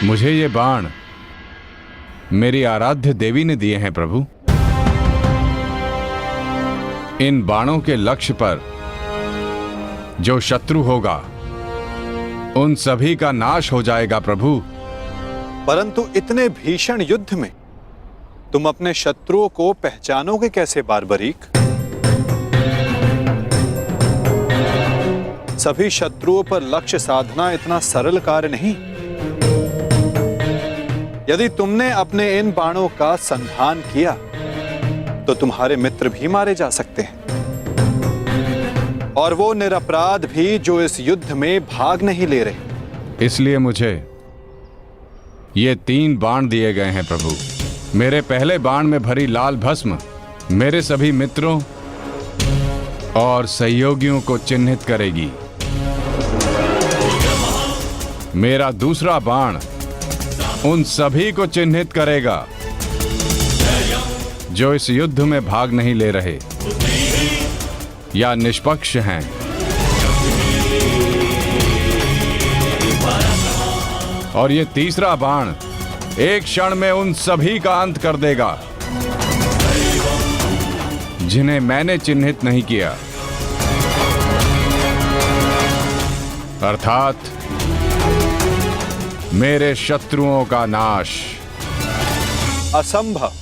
मुझे ये बाण मेरी आराध्य देवी ने दिए हैं प्रभु। इन बाणों के लक्ष्य पर जो शत्रु होगा उन सभी का नाश हो जाएगा प्रभु। परंतु इतने भीषण युद्ध में तुम अपने शत्रुओं को पहचानोगे कैसे बार्बरीक? सभी शत्रुओं पर लक्ष्य साधना इतना सरल कार्य नहीं। यदि तुमने अपने इन बाणों का संधान किया तो तुम्हारे मित्र भी मारे जा सकते हैं, और वो निरपराध भी जो इस युद्ध में भाग नहीं ले रहे। इसलिए मुझे ये 3 बाण दिए गए हैं प्रभु। मेरे पहले बाण में भरी लाल भस्म मेरे सभी मित्रों और सहयोगियों को चिन्हित करेगी। मेरा दूसरा बाण उन सभी को चिन्हित करेगा जो इस युद्ध में भाग नहीं ले रहे या निष्पक्ष हैं। और ये तीसरा बाण एक क्षण में उन सभी का अंत कर देगा जिन्हें मैंने चिन्हित नहीं किया, अर्थात मेरे शत्रुओं का नाश। असंभव,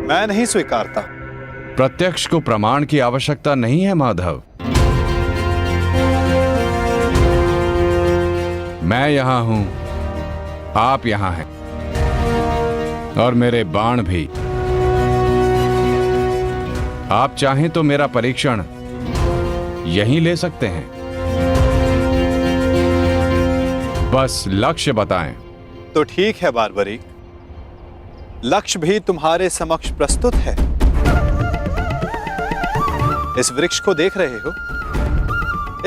मैं नहीं स्वीकारता। प्रत्यक्ष को प्रमाण की आवश्यकता नहीं है माधव। मैं यहां हूं, आप यहां हैं, और मेरे बाण भी। आप चाहें तो मेरा परीक्षण यहीं ले सकते हैं। बस लक्ष्य बताएं। तो ठीक है बार्बरीक, लक्ष्य भी तुम्हारे समक्ष प्रस्तुत है। इस वृक्ष को देख रहे हो?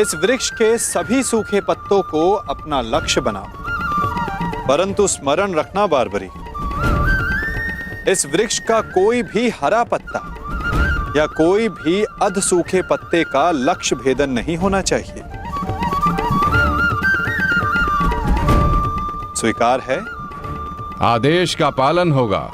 इस वृक्ष के सभी सूखे पत्तों को अपना लक्ष्य बनाओ। परंतु स्मरण रखना बार्बरीक, इस वृक्ष का कोई भी हरा पत्ता या कोई भी अध सूखे पत्ते का लक्ष्य भेदन नहीं होना चाहिए। स्वीकार है? आदेश का पालन होगा।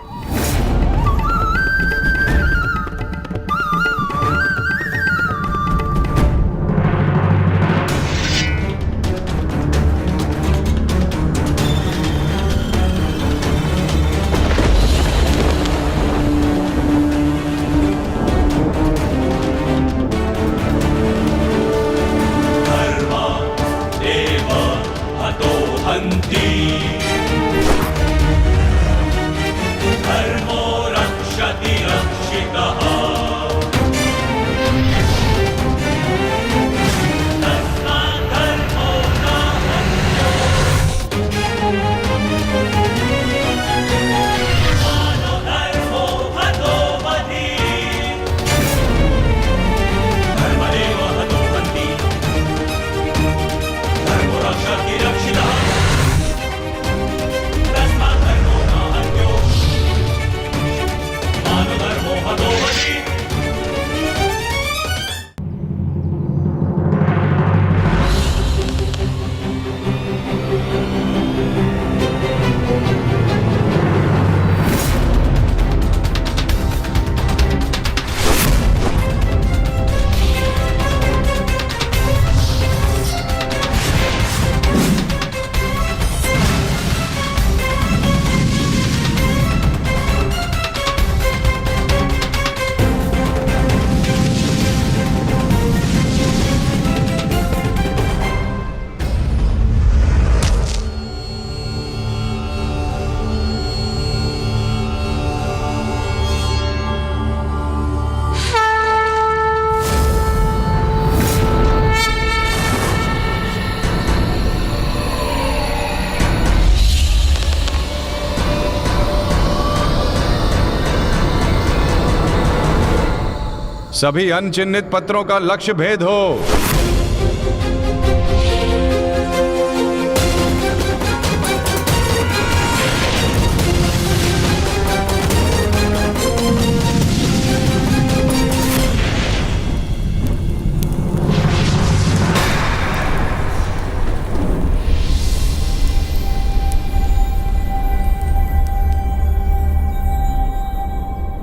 सभी अनचिन्हित पत्रों का लक्ष्य भेद हो।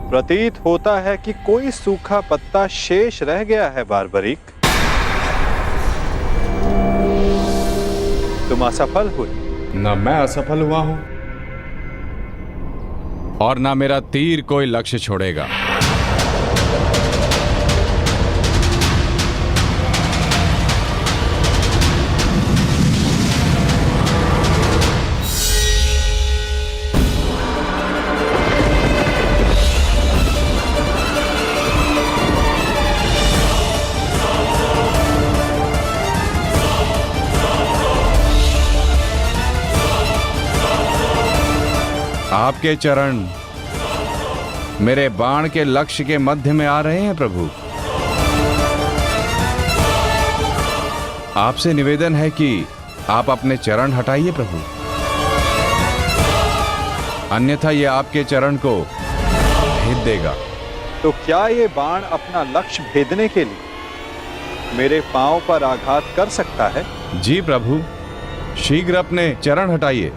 प्रतीत होता है कि कोई सूखा पत्ता शेष रह गया है बारबरीक। तुम असफल हुए। न मैं असफल हुआ हूं और ना मेरा तीर कोई लक्ष्य छोड़ेगा। आपके चरण मेरे बाण के लक्ष्य के मध्य में आ रहे हैं प्रभु। आपसे निवेदन है कि आप अपने चरण हटाइए प्रभु, अन्यथा यह आपके चरण को भेद देगा। तो क्या ये बाण अपना लक्ष्य भेदने के लिए मेरे पांव पर आघात कर सकता है? जी प्रभु, शीघ्र अपने चरण हटाइए।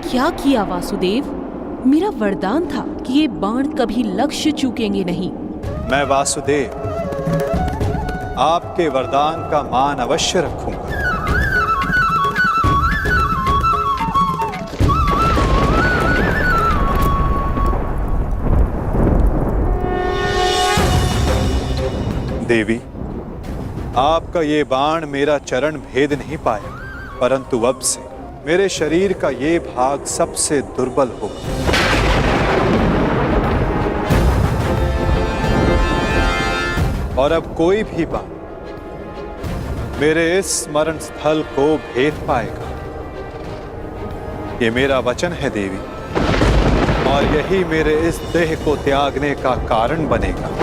क्या किया वासुदेव? मेरा वरदान था कि ये बाण कभी लक्ष्य चूकेंगे नहीं। मैं वासुदेव आपके वरदान का मान अवश्य रखूंगा। देवी, आपका ये बाण मेरा चरण भेद नहीं पाया, परंतु अब से मेरे शरीर का ये भाग सबसे दुर्बल होगा। और अब कोई भी बाण मेरे इस स्मरण स्थल को भेद पाएगा। ये मेरा वचन है देवी, और यही मेरे इस देह को त्यागने का कारण बनेगा।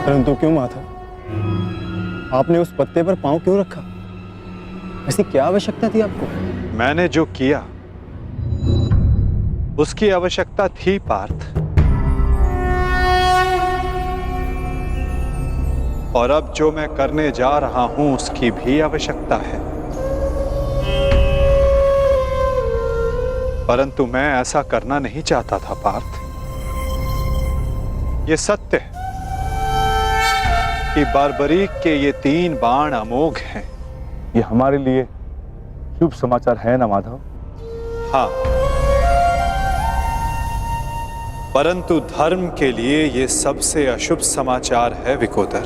परंतु क्यों माता, आपने उस पत्ते पर पांव क्यों रखा? ऐसी क्या आवश्यकता थी आपको? मैंने जो किया उसकी आवश्यकता थी पार्थ, और अब जो मैं करने जा रहा हूं उसकी भी आवश्यकता है। परंतु मैं ऐसा करना नहीं चाहता था पार्थ। ये सत्य है कि बारबरीक के ये 3 बाण अमोघ हैं। ये हमारे लिए शुभ समाचार है ना माधव? हाँ, परंतु धर्म के लिए ये सबसे अशुभ समाचार है विकोदर।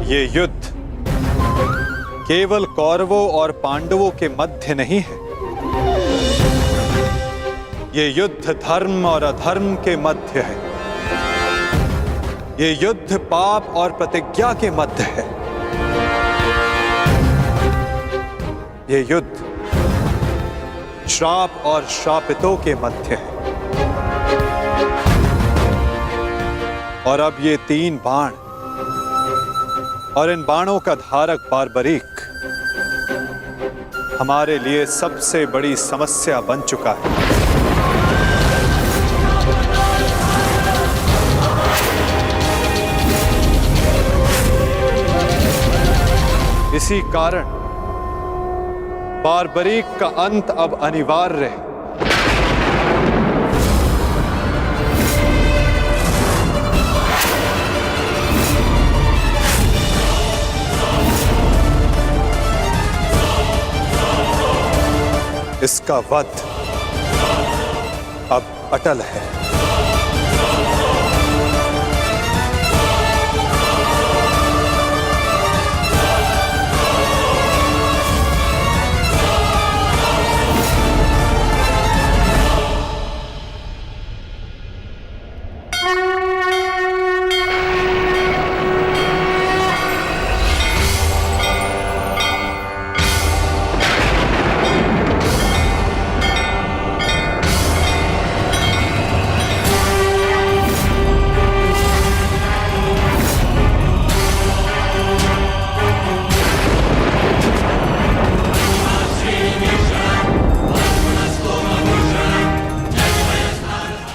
ये युद्ध केवल कौरवों और पांडवों के मध्य नहीं है। ये युद्ध धर्म और अधर्म के मध्य है। ये युद्ध पाप और प्रतिज्ञा के मध्य है। ये युद्ध श्राप और श्रापितों के मध्य है। और अब ये 3 बाण और इन बाणों का धारक बारबरीक हमारे लिए सबसे बड़ी समस्या बन चुका है। इसी कारण बारबरीक का अंत अब अनिवार्य है। इसका वध अब अटल है।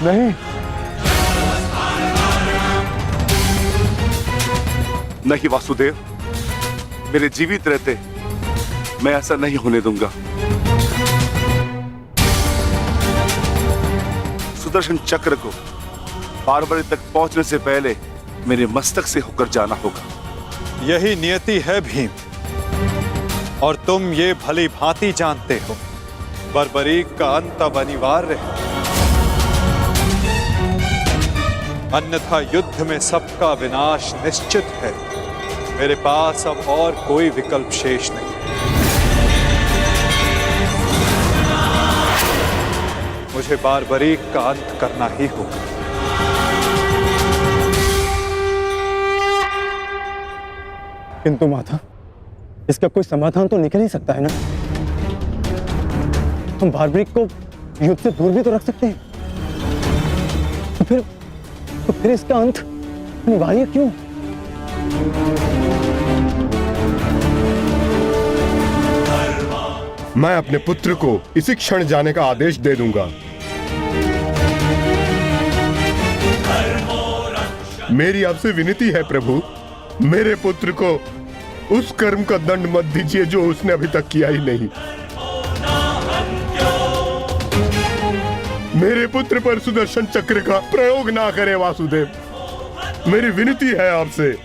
नहीं, नहीं वासुदेव, मेरे जीवित रहते मैं ऐसा नहीं होने दूंगा। सुदर्शन चक्र को बारबरी तक पहुंचने से पहले मेरे मस्तक से होकर जाना होगा। यही नियति है भीम, और तुम ये भली भांति जानते हो बर्बरीक का अंत अब अनिवार्य है, अन्यथा युद्ध में सबका विनाश निश्चित है। मेरे पास अब और कोई विकल्प शेष नहीं। मुझे बारबरीक का अंत करना ही होगा। किंतु माता, इसका कोई समाधान तो निकल ही सकता है ना। हम बारबरीक को युद्ध से दूर भी तो रख सकते हैं। तो फिर इसका अंत अनिवार्य क्यों? मैं अपने पुत्र को इसी क्षण जाने का आदेश दे दूंगा। मेरी आपसे विनती है प्रभु, मेरे पुत्र को उस कर्म का दंड मत दीजिए जो उसने अभी तक किया ही नहीं। मेरे पुत्र पर सुदर्शन चक्र का प्रयोग ना करे वासुदेव, मेरी विनती है आपसे।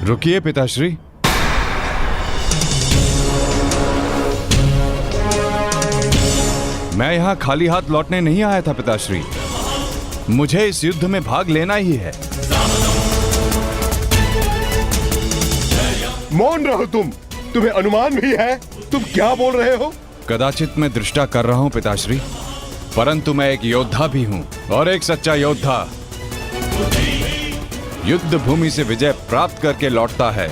रुकिए पिताश्री। मैं यहां खाली हाथ लौटने नहीं आया था पिताश्री, मुझे इस युद्ध में भाग लेना ही है। मौन रहो तुम, तुम्हें अनुमान भी है तुम क्या बोल रहे हो? कदाचित मैं दृष्टा कर रहा हूं पिताश्री, परंतु मैं एक योद्धा भी हूं, और एक सच्चा योद्धा युद्ध भूमि से विजय प्राप्त करके लौटता है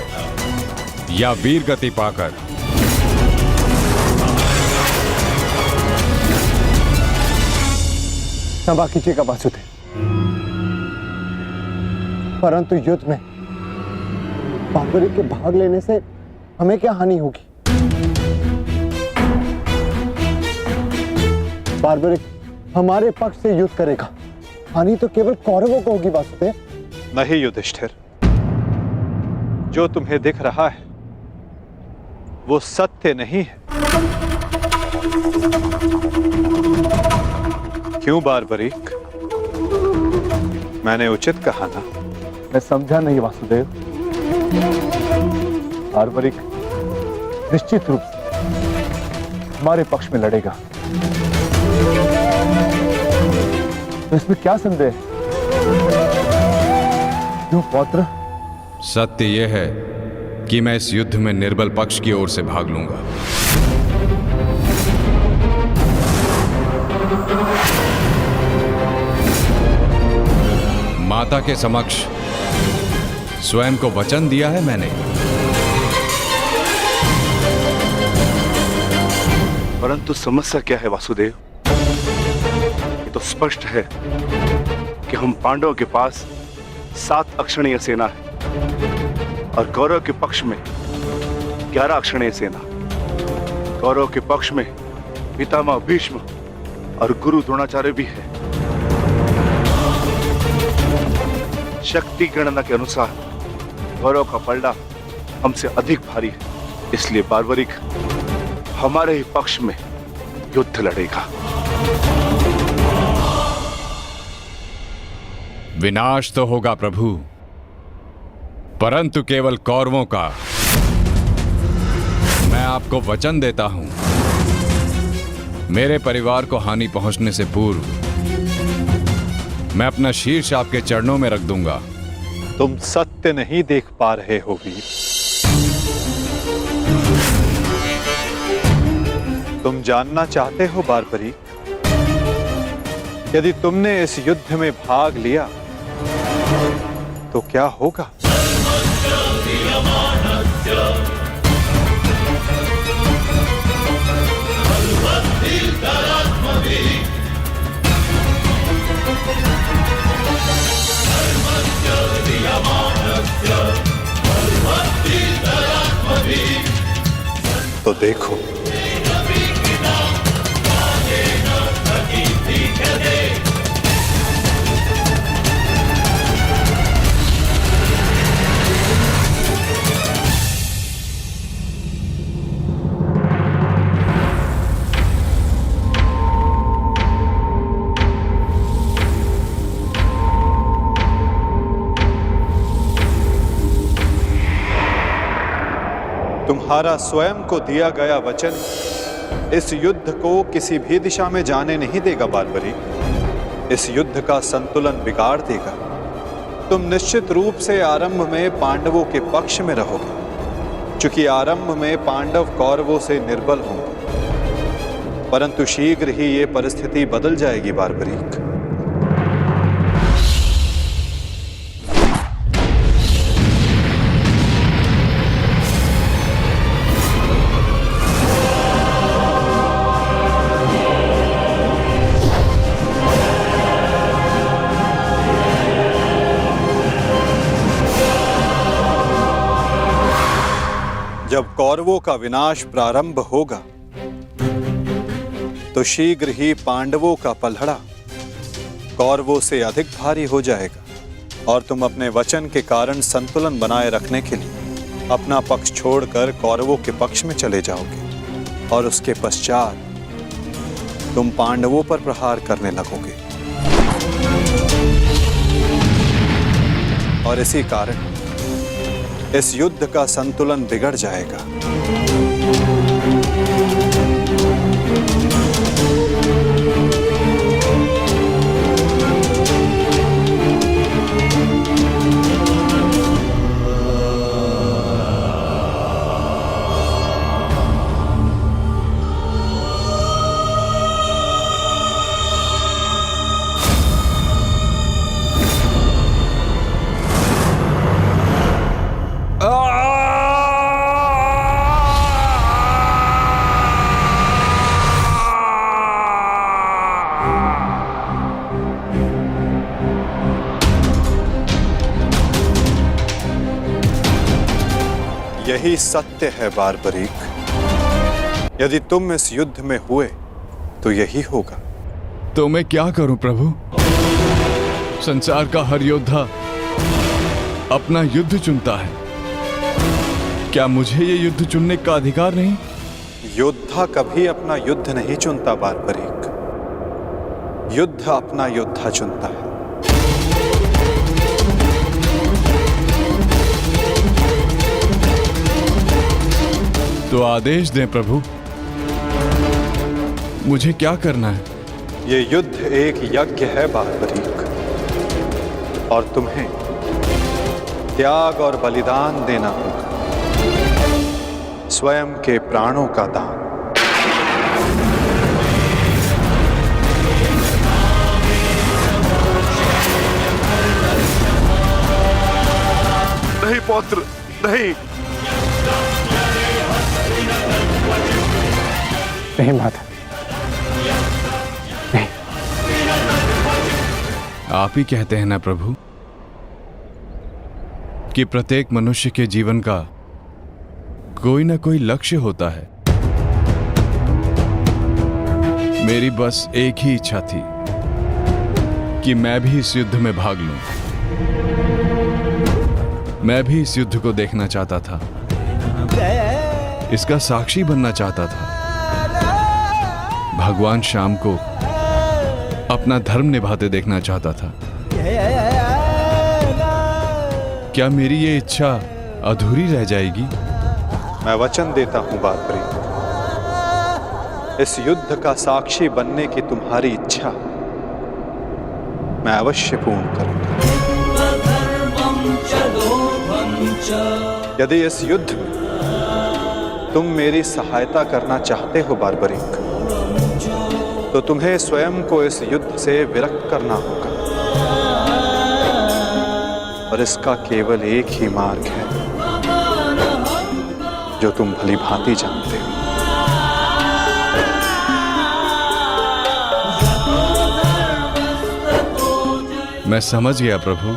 या वीर गति पाकर। क्षमा कीजिएगा वासुदेव, परंतु युद्ध में बारबरीक के भाग लेने से हमें क्या हानि होगी? बारबरीक हमारे पक्ष से युद्ध करेगा, हानि तो केवल कौरवों को होगी वासुदेव। नहीं युधिष्ठिर, जो तुम्हें दिख रहा है वो सत्य नहीं है। क्यों बारबरीक, मैंने उचित कहा ना? मैं समझा नहीं वासुदेव। बारबरीक निश्चित रूप से हमारे पक्ष में लड़ेगा, तो इसमें क्या संदेह है? क्यों पौत्र? सत्य यह है कि मैं इस युद्ध में निर्बल पक्ष की ओर से भाग लूंगा। माता के समक्ष स्वयं को वचन दिया है मैंने। परंतु समस्या क्या है वासुदेव? ये तो स्पष्ट है कि हम पांडवों के पास 7 अक्षणीय सेना है और कौरव के पक्ष में 11 अक्षणीय सेना। कौरव के पक्ष में पितामह भीष्म और गुरु द्रोणाचार्य भी है। शक्ति गणना के अनुसार कौरव का पलड़ा हमसे अधिक भारी है, इसलिए बार्बरिक हमारे ही पक्ष में युद्ध लड़ेगा। विनाश तो होगा प्रभु, परंतु केवल कौरवों का। मैं आपको वचन देता हूं, मेरे परिवार को हानि पहुंचने से पूर्व मैं अपना शीर्ष आपके चरणों में रख दूंगा। तुम सत्य नहीं देख पा रहे हो वीर। तुम जानना चाहते हो बार्बरिक, यदि तुमने इस युद्ध में भाग लिया तो क्या होगा? तो देखो, तुम्हारा स्वयं को दिया गया वचन इस युद्ध को किसी भी दिशा में जाने नहीं देगा बार्बरिक। इस युद्ध का संतुलन बिगाड़ देगा। तुम निश्चित रूप से आरंभ में पांडवों के पक्ष में रहोगे, क्योंकि आरंभ में पांडव कौरवों से निर्बल होंगे, परंतु शीघ्र ही ये परिस्थिति बदल जाएगी बार्बरिक। जब कौरवों का विनाश प्रारंभ होगा तो शीघ्र ही पांडवों का पलड़ा कौरवों से अधिक भारी हो जाएगा और तुम अपने वचन के कारण संतुलन बनाए रखने के लिए अपना पक्ष छोड़कर कौरवों के पक्ष में चले जाओगे और उसके पश्चात तुम पांडवों पर प्रहार करने लगोगे। और इसी कारण इस युद्ध का संतुलन बिगड़ जाएगा। यही सत्य है बार्बरिक। यदि तुम इस युद्ध में हुए तो यही होगा। तो मैं क्या करूं प्रभु? संसार का हर योद्धा अपना युद्ध चुनता है, क्या मुझे ये युद्ध चुनने का अधिकार नहीं? योद्धा कभी अपना युद्ध नहीं चुनता बार्बरिक, युद्ध अपना योद्धा चुनता है। तो आदेश दें प्रभु, मुझे क्या करना है? ये युद्ध एक यज्ञ है बार्बरिक, और तुम्हें त्याग और बलिदान देना होगा, स्वयं के प्राणों का दान। नहीं पौत्र, नहीं। नहीं माता, नहीं। आप ही कहते हैं ना प्रभु कि प्रत्येक मनुष्य के जीवन का कोई ना कोई लक्ष्य होता है। मेरी बस एक ही इच्छा थी कि मैं भी इस युद्ध में भाग लूं। मैं भी इस युद्ध को देखना चाहता था, इसका साक्षी बनना चाहता था। भगवान श्याम को अपना धर्म निभाते देखना चाहता था। क्या मेरी ये इच्छा अधूरी रह जाएगी? मैं वचन देता हूं बारबरी, इस युद्ध का साक्षी बनने की तुम्हारी इच्छा मैं अवश्य पूर्ण करूंगा। यदि इस युद्ध में तुम मेरी सहायता करना चाहते हो बारबरीक, तो तुम्हें स्वयं को इस युद्ध से विरक्त करना होगा, और इसका केवल एक ही मार्ग है जो तुम भली भांति जानते हो। मैं समझ गया प्रभु।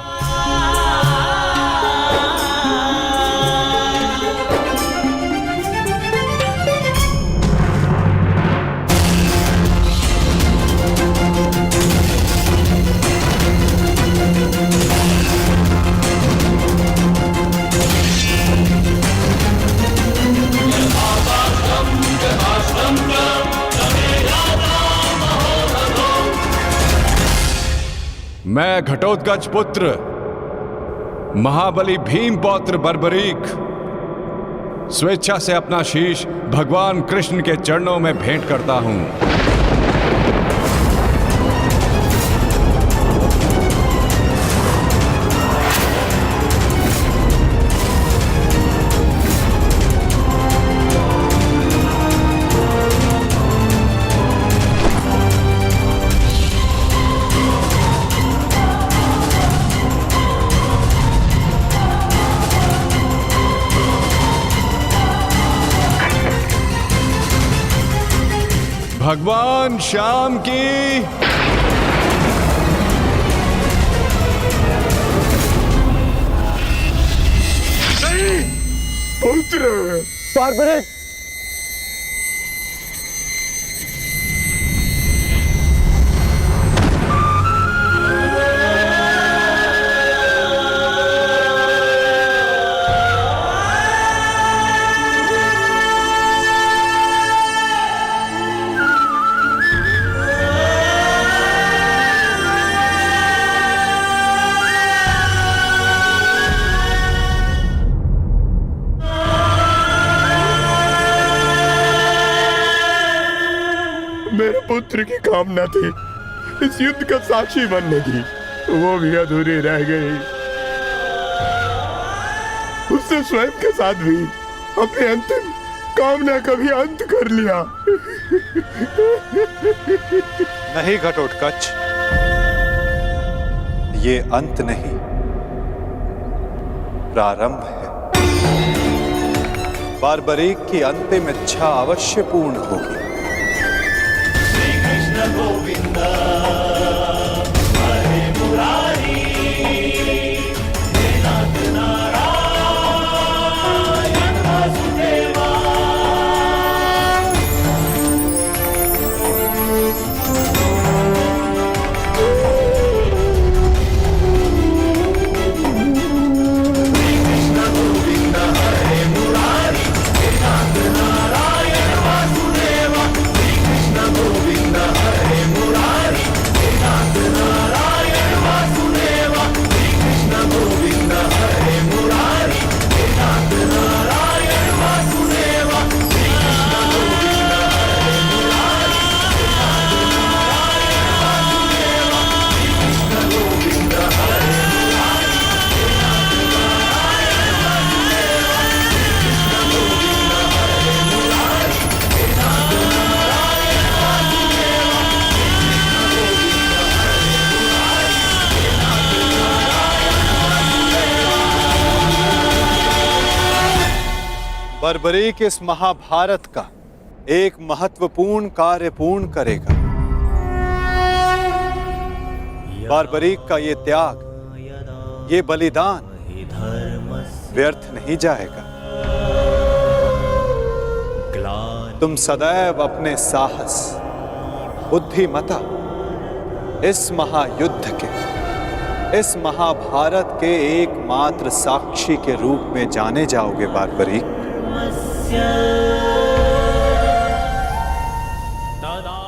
मैं घटोत्कच पुत्र महाबली भीम पौत्र बर्बरीक स्वेच्छा से अपना शीश भगवान कृष्ण के चरणों में भेंट करता हूं। भगवान श्याम की पुत्र बारबरीक, मेरे पुत्र की कामना थी इस युद्ध का साक्षी बनने की, वो भी अधूरी रह गई। उसने स्वयं के साथ भी अपनी अंतिम कामना का भी अंत कर लिया। नहीं घटोत्कच, ये अंत नहीं, प्रारंभ है। बारबरीक की अंतिम इच्छा अवश्य पूर्ण होगी। बर्बरीक इस महाभारत का एक महत्वपूर्ण कार्य पूर्ण करेगा। बर्बरीक का ये त्याग, ये बलिदान व्यर्थ नहीं जाएगा। तुम सदैव अपने साहस, बुद्धिमता इस महायुद्ध के, इस महाभारत के एकमात्र साक्षी के रूप में जाने जाओगे बारबरीक।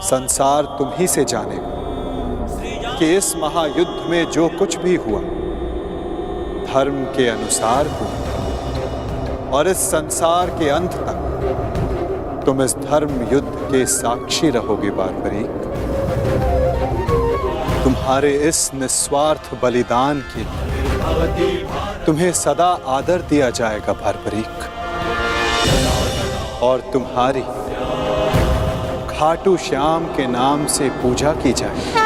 संसार तुम ही से जानेगा कि इस महायुद्ध में जो कुछ भी हुआ धर्म के अनुसार हुआ, और इस संसार के अंत तक तुम इस धर्म युद्ध के साक्षी रहोगे बारबरीक। तुम्हारे इस निस्वार्थ बलिदान के लिए तुम्हें सदा आदर दिया जाएगा बारबरीक, और तुम्हारी खाटू श्याम के नाम से पूजा की जाएगी।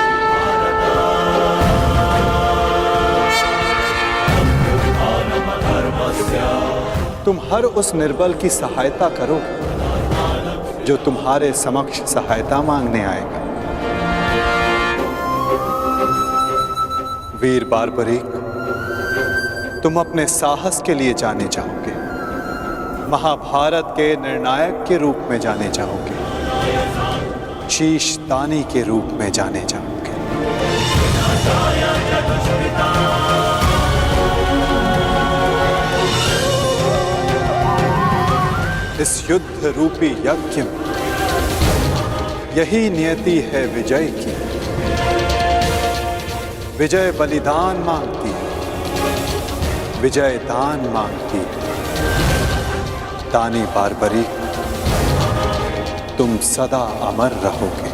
तुम हर उस निर्बल की सहायता करोगे जो तुम्हारे समक्ष सहायता मांगने आएगा। वीर बारबरीक, तुम अपने साहस के लिए जाने जाओगे, महाभारत के निर्णायक के रूप में जाने जाओगे, शीश दानी के रूप में जाने जाओगे। इस युद्ध रूपी यज्ञ में यही नियति है विजय की। विजय बलिदान मांगती है, विजय दान मांगती है। दानी बारबरीक, तुम सदा अमर रहोगे।